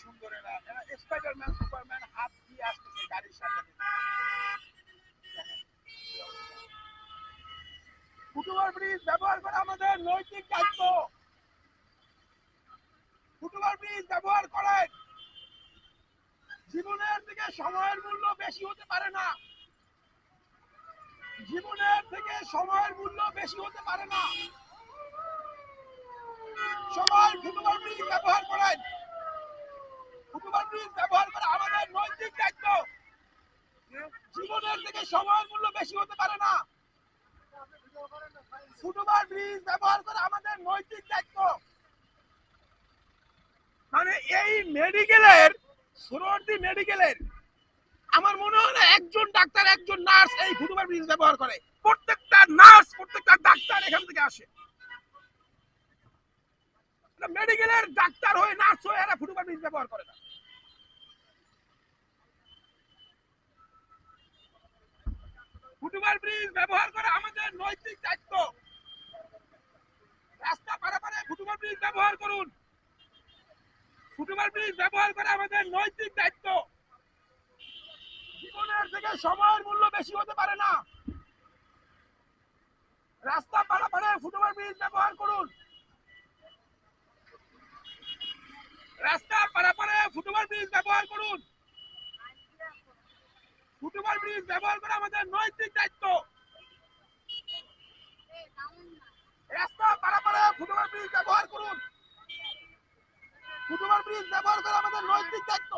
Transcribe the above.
সুন্দর এরা Spiderman Superman হাত দিয়ে আসতেছে গাড়ির সামনে। ফুটওভার ব্রিজ ব্যবহার করা আমাদের নৈতিক দায়িত্ব। ফুটওভার ব্রিজ ব্যবহার করেন। জীবনের থেকে সময়ের মূল্য বেশি হতে পারে না। জীবনের থেকে সময়ের মূল্য বেশি হতে পারে না। সবাই ফুটওভার ব্রিজ ব্যবহার করেন। ফুটওভার ব্রিজ ব্যবহার করা আমাদের নৈতিক দায়িত্ব। জীবনের থেকে সময়ের মূল্য বেশি হতে পারে না। ফুটওভার ব্রিজ ব্যবহার করা আমাদের নৈতিক দায়িত্ব। মানে এই মেডিকেলের সরোয়ার্দী মেডিকেলের আমার মনে হয় না একজন ডাক্তার একজন নার্স এই ফুটওভার ব্রিজ ব্যবহার করে। প্রত্যেকটা নার্স প্রত্যেকটা ডাক্তার এখান থেকে আসে। মেডিকেলের ডাক্তার হয়ে নার্স হয়ে এরা ফুটওভার ব্রিজ ব্যবহার করে না। ফুটওভার ব্রিজ ব্যবহার করা আমাদের নৈতিক দায়িত্ব। রাস্তা পারাপারে ফুটওভার ব্রিজ ব্যবহার করুন। ফুটওভার ব্রিজ ব্যবহার করা আমাদের নৈতিক দায়িত্ব। জীবনের থেকে সময়ের মূল্য বেশি হতে পারে না। রাস্তা পারাপারে ফুটওভার ব্রিজ ব্যবহার করুন। রাস্তা পারাপারে ফুটওভার ব্রিজ ব্যবহার করুন। ফুটওভার ব্রিজ ব্যবহার করা আমাদের নৈতিক দায়িত্ব। রাস্তা পারাপারে ফুটওভার ব্রিজ ব্যবহার করুন। ফুটওভার ব্রিজ ব্যবহার করা আমাদের নৈতিক দায়িত্ব।